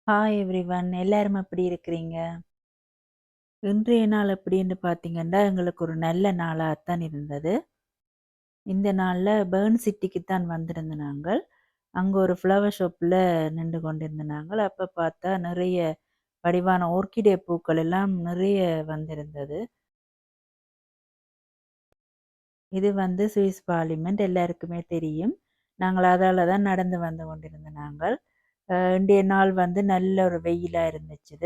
Hi everyone. எல்லாரும் எப்படி இருக்கிறீங்க? இன்றைய நாள் எப்படின்னு பார்த்தீங்கன்னா, எங்களுக்கு ஒரு நல்ல நாளாத்தான் இருந்தது. இந்த நாள்ல பெர்ன் சிட்டிக்கு தான் வந்திருந்த நாங்கள். அங்க ஒரு ஃப்ளவர் ஷாப்ல நின்று கொண்டிருந்த நாங்கள். அப்ப பார்த்தா நிறைய வடிவான ஆர்க்கிடே பூக்கள் எல்லாம் நிறைய வந்திருந்தது. இது வந்து சுவிஸ் பார்லிமென்ட் எல்லாருக்குமே தெரியும். நாங்கள் அதால தான் நடந்து வந்து கொண்டிருந்த நாங்கள். இன்றைய நாள் வந்து நல்ல ஒரு வெயிலா இருந்துச்சு.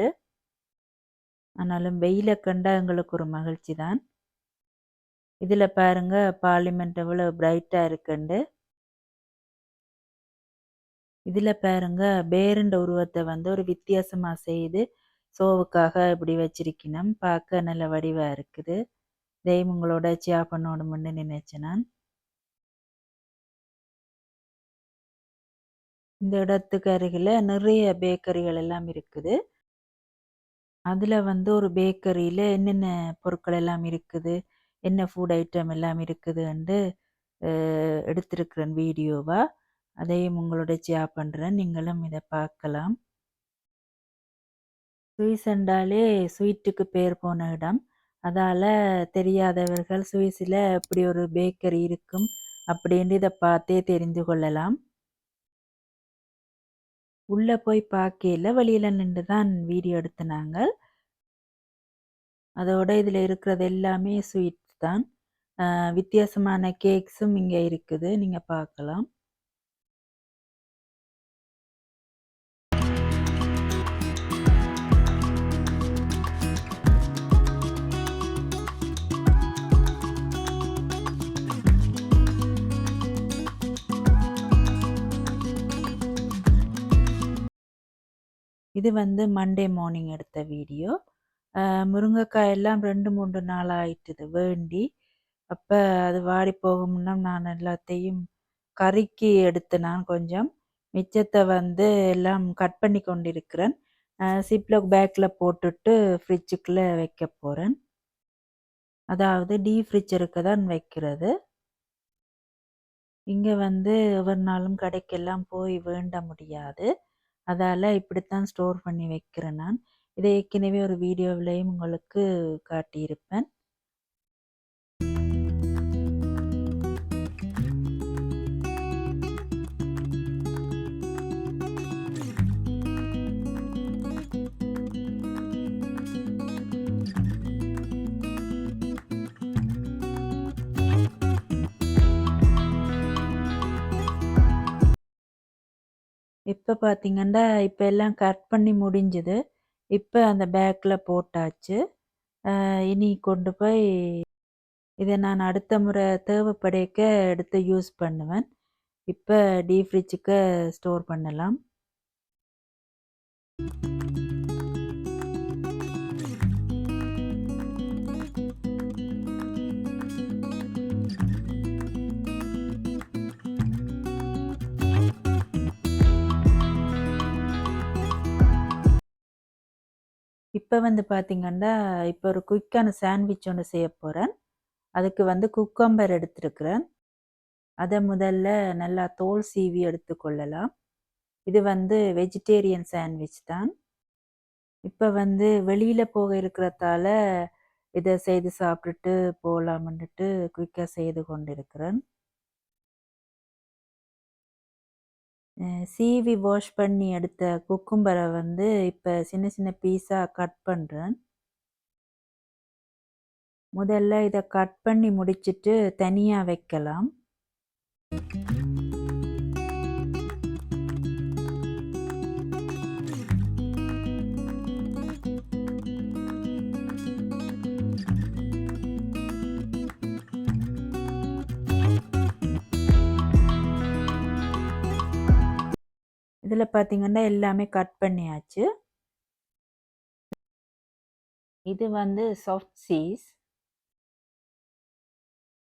ஆனாலும் வெயில கண்டா எங்களுக்கு ஒரு மகிழ்ச்சி தான். இதுல பாருங்க பார்லிமென்ட் எவ்வளவு பிரைட்டா இருக்குண்டு. இதுல பாருங்க பேருண்ட உருவத்த வந்து ஒரு வித்தியாசமா செய்து ஷோவுக்காக இப்படி வச்சிருக்கணும். பார்க்க நல்ல வடிவா இருக்குது. இதையும் உங்களோட ஷேர் பண்ணணும்னு நினைச்சேன் நான். இந்த இடத்துக்கு அருகில நிறைய பேக்கரிகள் எல்லாம் இருக்குது. அதுல வந்து ஒரு பேக்கரியில என்னென்ன பொருட்கள் எல்லாம் இருக்குது, என்ன ஃபுட் ஐட்டம் எல்லாம் இருக்குதுன்ட்டு எடுத்திருக்கிறேன் வீடியோவா. அதையும் உங்களோட ஷேர் பண்றேன். நீங்களும் இத பார்க்கலாம். சுவிஸ் என்றாலே ஸ்வீட்டுக்கு பேர் போன இடம். அதால தெரியாதவர்கள் சுவிஸ்ல இப்படி ஒரு பேக்கரி இருக்கும் அப்படின்னு இத பார்த்தே தெரிந்து கொள்ளலாம். உள்ள போய் பார்க்கையில வெளியில நின்று தான் வீடியோ எடுத்தனாங்க. அதோட இதுல இருக்கிறது எல்லாமே ஸ்வீட் தான். வித்தியாசமான கேக்ஸும் இங்க இருக்குது. நீங்க பார்க்கலாம். இது வந்து மண்டே மார்னிங் எடுத்த வீடியோ. முருங்கைக்காய் எல்லாம் 2, 3 நாள் ஆயிட்டுது வேண்டி. அப்ப அது வாடி போகும் முன்ன நான் எல்லாத்தையும் கறிக்கு எடுத்து நான் கொஞ்சம். மிச்சத்த வந்து எல்லாம் கட் பண்ணி கொண்டிருக்கிறேன். சிப்லாக் பேக்ல போட்டுட்டு ஃப்ரிட்ஜுக்குள்ள வைக்க போறேன். அதாவது டீப் ஃப்ரிட்ஜருக்கு தான் வைக்கிறது. இங்க வந்து ஒவ்வொரு நாளும் கடைக்கெல்லாம் போய் வேண்ட முடியாது. அதால இப்படித்தான் ஸ்டோர் பண்ணி வைக்கிறேன் நான். இதை ஏற்கனவே ஒரு வீடியோவிலேயும் உங்களுக்கு காட்டியிருப்பேன். இப்ப பார்த்தீங்கன்னா, இப்ப எல்லாம் கட் பண்ணி முடிஞ்சது. இப்ப அந்த பேக்ல போட்டாச்சு. இனி கொண்டு போய் இத நான் அடுத்த முறை தேவைப்படைக்க எடுத்து யூஸ் பண்ணுவேன். இப்ப டீப் ஃப்ரிட்ஜுக்கு ஸ்டோர் பண்ணலாம். இப்ப வந்து பார்த்தீங்கன்னா, இப்ப ஒரு குயிக்கான சாண்ட்விச் ஒண்ணு செய்யப் போறேன். அதுக்கு வந்து குக்கம்பர் எடுத்திருக்கிறேன். அத முதல்ல நல்லா தோல் சீவி எடுத்துக்கொள்ளலாம். இது வந்து வெஜிடேரியன் சாண்ட்விச் தான். இப்ப வந்து வெளியில போக இருக்கிறதால, இத செய்து சாப்பிட்டுட்டு போலாம்ன்னுட்டு குயிக்கா செய்து கொண்டிருக்கிறேன். சீவி வாஷ் பண்ணி எடுத்த குக்கும்பர வந்து இப்ப சின்ன சின்ன பீஸா கட் பண்றேன். முதல்ல இத கட் பண்ணி முடிச்சுட்டு தனியா வைக்கலாம். இதுல பார்த்தீங்கன்னா, எல்லாமே கட் பண்ணியாச்சு. இது வந்து சாஃப்ட் சீஸ்.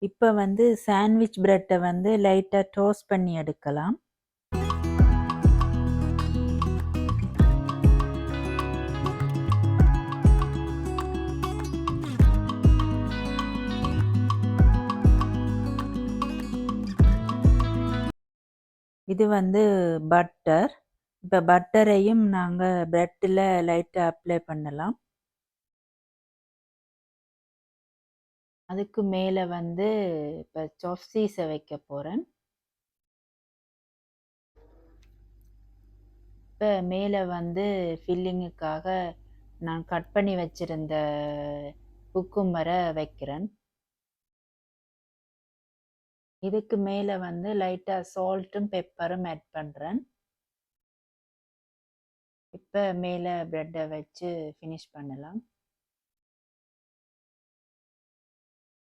இப்ப வந்து சாண்ட்விச் பிரெட்ட வந்து லைட்டா டோஸ்ட் பண்ணி எடுக்கலாம். இது வந்து பட்டர். இப்போ பட்டரையும் நாங்கள் ப்ரெட்டில் லைட்டாக அப்ளை பண்ணலாம். அதுக்கு மேலே வந்து இப்போ சாப்ஸீஸை வைக்க போகிறேன். இப்போ மேலே வந்து ஃபில்லிங்குக்காக நான் கட் பண்ணி வச்சுருந்த குக்கும்பரை வைக்கிறேன். இதுக்கு மேலே வந்து லைட்டாக சால்ட்டும் பெப்பரும் ஆட் பண்ணுறேன். இப்போ மேலே ப்ரெட்டை வச்சு ஃபினிஷ் பண்ணலாம்.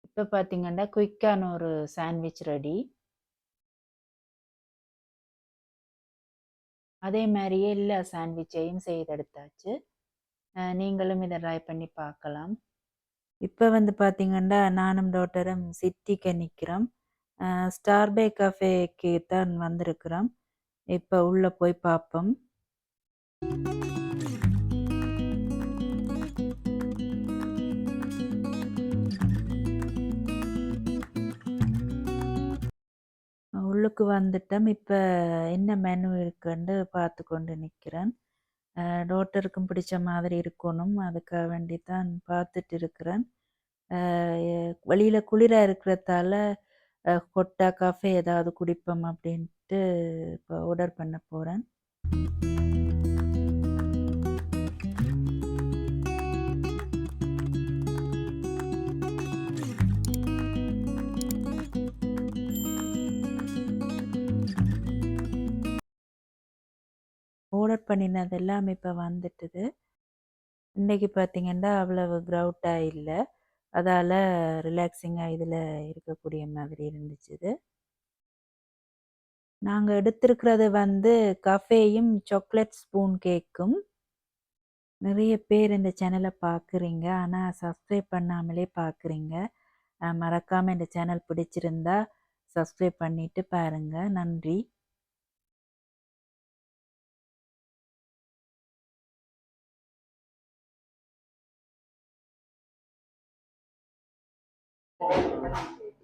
இப்போ பார்த்தீங்கன்னா குயிக்கான ஒரு சாண்ட்விச் ரெடி. அதே மாதிரியே எல்லா சாண்ட்விச்சையும் செய்தெடுத்தாச்சு. நீங்களும் இதை ட்ரை பண்ணி பார்க்கலாம். இப்போ வந்து பார்த்தீங்கன்னா நானும் டாட்டரும் சிட்டிக்கு நிற்கிறோம். ஸ்டார்பே கஃபேக்கு தான் வந்திருக்கிறோம். இப்போ உள்ளே போய் பார்ப்போம். உள்ளுக்கு வந்துட்டோம். இப்போ என்ன மெனு இருக்குன்னு பார்த்து கொண்டு நிற்கிறேன். டாட்டருக்கும் பிடிச்ச மாதிரி இருக்கணும், அதுக்காக வேண்டி தான் பார்த்துட்டு இருக்கிறேன். வெளியில் குளிராக இருக்கிறதால கொட்டா காஃபே ஏதாவது குடிப்போம் அப்படின்ட்டு இப்போ ஆர்டர் பண்ண போகிறேன். ஆர்டர் பண்ணினதெல்லாம் இப்போ வந்துட்டுது. இன்றைக்கி பார்த்திங்கன்னா அவ்வளவு க்ரௌட்டாக இல்லை, அதால் ரிலாக்ஸிங்காக இதில் இருக்கக்கூடிய மாதிரி இருந்துச்சு. நாங்கள் எடுத்திருக்கிறது வந்து கஃபேயும் சாக்லேட் ஸ்பூன் கேக்கும். நிறைய பேர் இந்த சேனலை பார்க்குறீங்க, ஆனால் சப்ஸ்கிரைப் பண்ணாமலே பார்க்குறீங்க. மறக்காமல் இந்த சேனல் பிடிச்சிருந்தா சப்ஸ்கிரைப் பண்ணிவிட்டு பாருங்கள். நன்றி.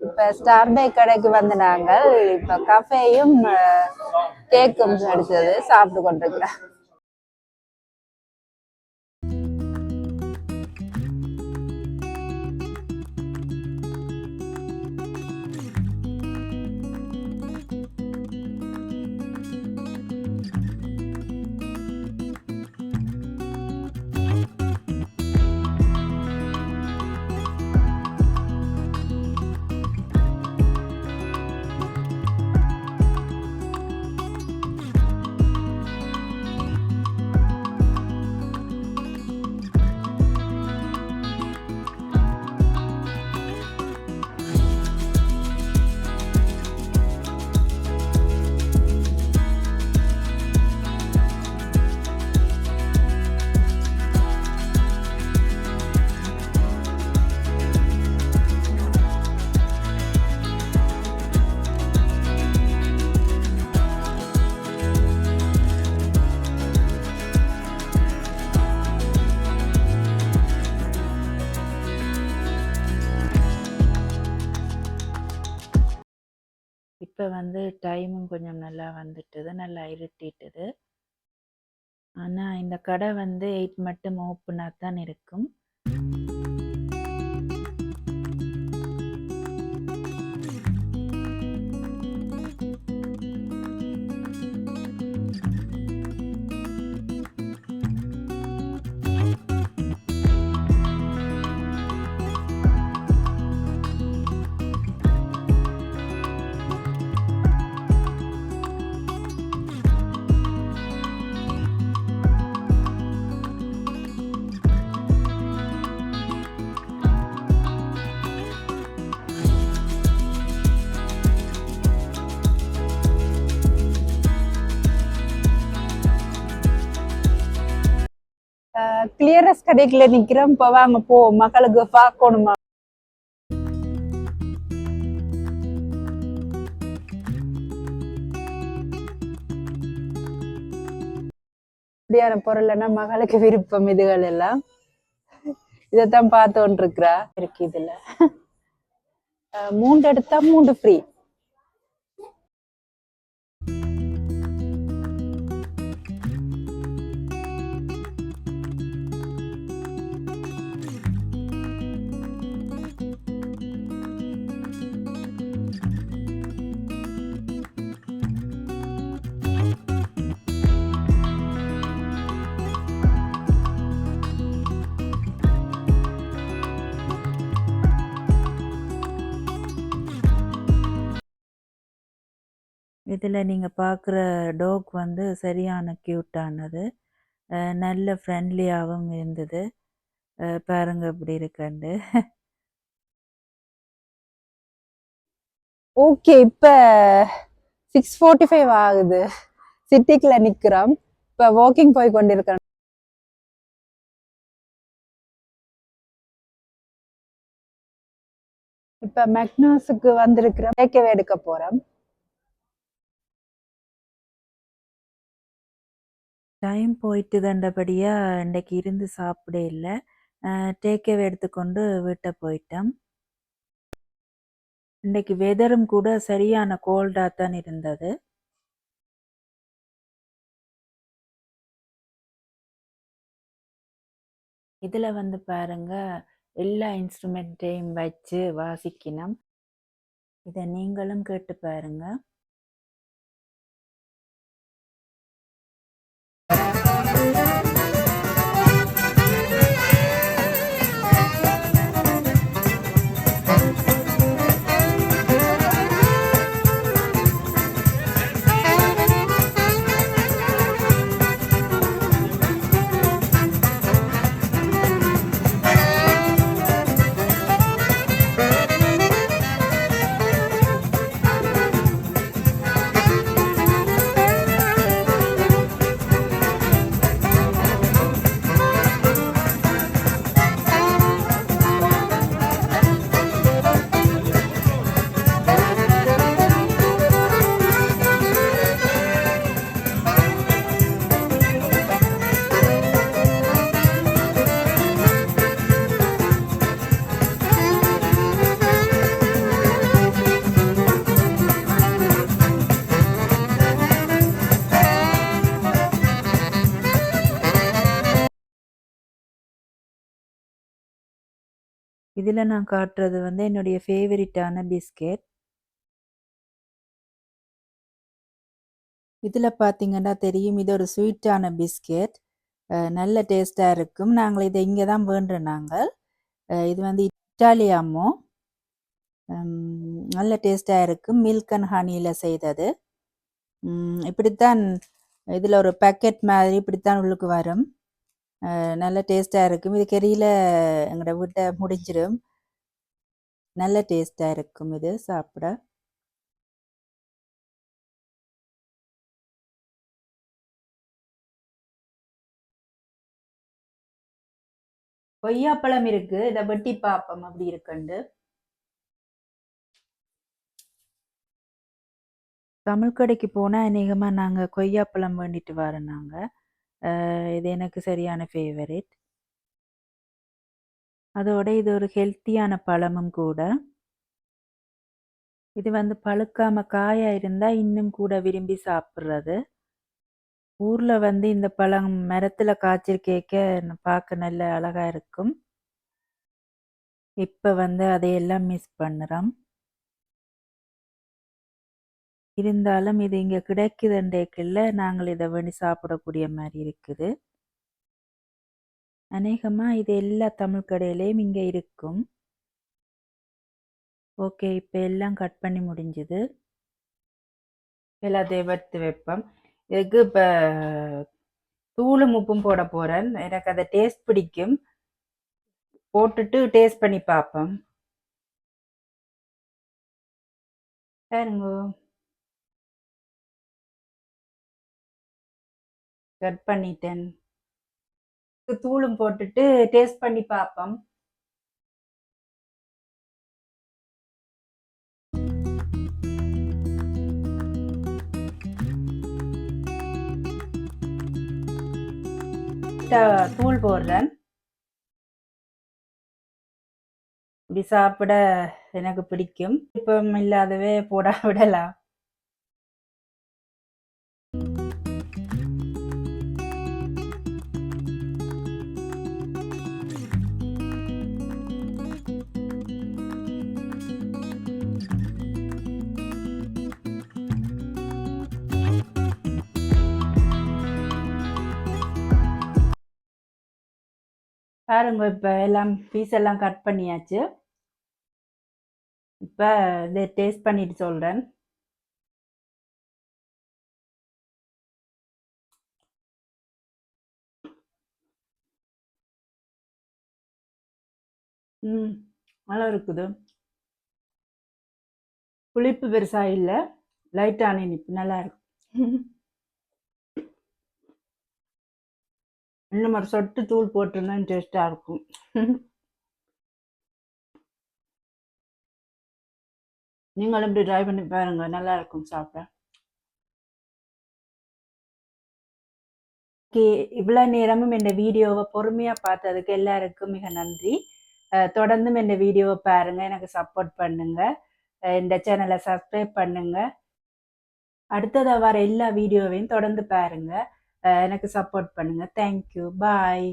இப்போ ஸ்டார்பே கடைக்கு வந்து நாங்கள் இப்போ கஃபேயும் கேக்கும் எடுத்தது சாப்பிட்டு கொண்டிருக்கிறேன். இப்போ வந்து டைமும் கொஞ்சம் நல்லா வந்துட்டுது, நல்லா இருட்டிட்டுது. ஆனால் இந்த கடை வந்து 8 மட்டும் ஓப்பனாக தான் இருக்கும். கிளியரஸ் கடைக்குள்ள நிக்கிறோம். இப்போ வாங்க போ, மக்களுக்கு பார்க்கணுமா. இப்படியான பொருள்னா மகளுக்கு விருப்பம் இதுகள் எல்லாம். இதைத்தான் பார்த்து கொண்டிருக்கிறா இருக்கு. இதுல 3 எடுத்தா 3 ஃப்ரீ. இதில் நீங்கள் பார்க்குற டாக் வந்து சரியான க்யூட்டானது. நல்ல ஃப்ரெண்ட்லியாகவும் இருந்தது. பாருங்க எப்படி இருக்குண்டு. ஓகே, இப்ப 6:45 ஆகுது. சிட்டிக்குள்ள நிக்கிறோம். இப்ப வாக்கிங் போய் கொண்டிருக்கிறோம். இப்ப மெக்னாஸுக்கு வந்திருக்கிறோம். டேக்அவே எடுக்க போறோம். டைம் போயிட்டு தண்டபடியாக இன்றைக்கு இருந்து சாப்பிட இல்லை. டேக்அவே எடுத்துக்கொண்டு வீட்டை போயிட்டோம். இன்றைக்கு வெதரும் கூட சரியான கோல்டாக தான் இருந்தது. இதில் வந்து பாருங்க எல்லா இன்ஸ்ட்ருமெண்ட்டையும் வச்சு வாசிக்கணும். இதை நீங்களும் கேட்டு பாருங்க. இதில் நான் காட்டுறது வந்து என்னுடைய ஃபேவரட்டான பிஸ்கெட். இதில் பார்த்தீங்கன்னா தெரியும், இது ஒரு ஸ்வீட்டான பிஸ்கெட். நல்ல டேஸ்ட்டாக இருக்கும். நாங்கள் இதை இங்கே தான் வேண்டுறோம் நாங்கள். இது வந்து இட்டாலியாமோ. நல்ல டேஸ்ட்டாக இருக்கும். மில்க் அண்ட் ஹனியில் செய்தது. இப்படித்தான் இதில் ஒரு பேக்கெட் மாதிரி இப்படித்தான் உள்ளுக்கு வரும். நல்ல டேஸ்ட்டாக இருக்கும். இது கெரியில் எங்களோட வீட்டை முடிஞ்சிடும். நல்ல டேஸ்ட்டாக இருக்கும் இது சாப்பிட. கொய்யாப்பழம் இருக்கு. இதை வெட்டி பார்ப்போம் அப்படி இருக்குண்டு. தமிழ் கடைக்கு போனால் அநேகமாக நாங்கள் கொய்யாப்பழம் வேண்டிட்டு வரோம் நாங்கள். இது எனக்கு சரியான ஃபேவரட். அதோட இது ஒரு ஹெல்த்தியான பழமும் கூட. இது வந்து பழுக்காம காயா இருந்தால் இன்னும் கூட விரும்பி சாப்பிட்றது. ஊரில் வந்து இந்த பழம் மரத்தில் காய்ச்சிருக்கேக்க பார்க்க நல்ல அழகாக இருக்கும். இப்போ வந்து அதையெல்லாம் மிஸ் பண்ணுறோம். இருந்தாலும் இது இங்கே கிடைக்குதுன்றேக்கில் நாங்கள் இதை வேண்டி சாப்பிடக்கூடிய மாதிரி இருக்குது. அநேகமாக இது எல்லா தமிழ் கடையிலையும் இங்கே இருக்கும். ஓகே, இப்போ எல்லாம் கட் பண்ணி முடிஞ்சுது. எல்லாத்தையும் எடுத்து வைப்போம். இதுக்கு இப்போ தூளும் உப்பும் போட போகிறேன். எனக்கு அதை டேஸ்ட் பிடிக்கும். போட்டுட்டு டேஸ்ட் பண்ணி பார்ப்போம். பாருங்க, கட் பண்ணிட்டேன். தூளும் போட்டுட்டு டேஸ்ட் பண்ணி பார்ப்போம். தூள் போடுறேன். இப்படி சாப்பிட எனக்கு பிடிக்கும். இப்போ இல்லாதவே போட விடலாம். பாருங்க, இப்போ எல்லாம் பீஸ் எல்லாம் கட் பண்ணியாச்சு. இப்போ இதை டேஸ்ட் பண்ணிட்டு சொல்கிறேன். நல்லா இருக்குது. புளிப்பு பெருசா இல்லை, லைட்டான இனிப்பு, நல்லா இருக்கு. இன்னும் ஒரு சொட்டு தூள் போட்டிருந்தா டேஸ்டா இருக்கும். நீங்களும் இப்படி ட்ரை பண்ணி பாருங்க, நல்லா இருக்கும் சாப்பிட. ஓகே, இவ்வளோ நேரமும் இந்த வீடியோவை பொறுமையாக பார்த்ததுக்கு எல்லாருக்கும் மிக நன்றி. தொடர்ந்தும் இந்த வீடியோவை பாருங்க, எனக்கு சப்போர்ட் பண்ணுங்க, இந்த சேனலை சப்ஸ்கிரைப் பண்ணுங்க. அடுத்ததாக வர எல்லா வீடியோவையும் தொடர்ந்து பாருங்க, எனக்கு சப்போர்ட் பண்ணுங்க. தேங்க்யூ, பாய்.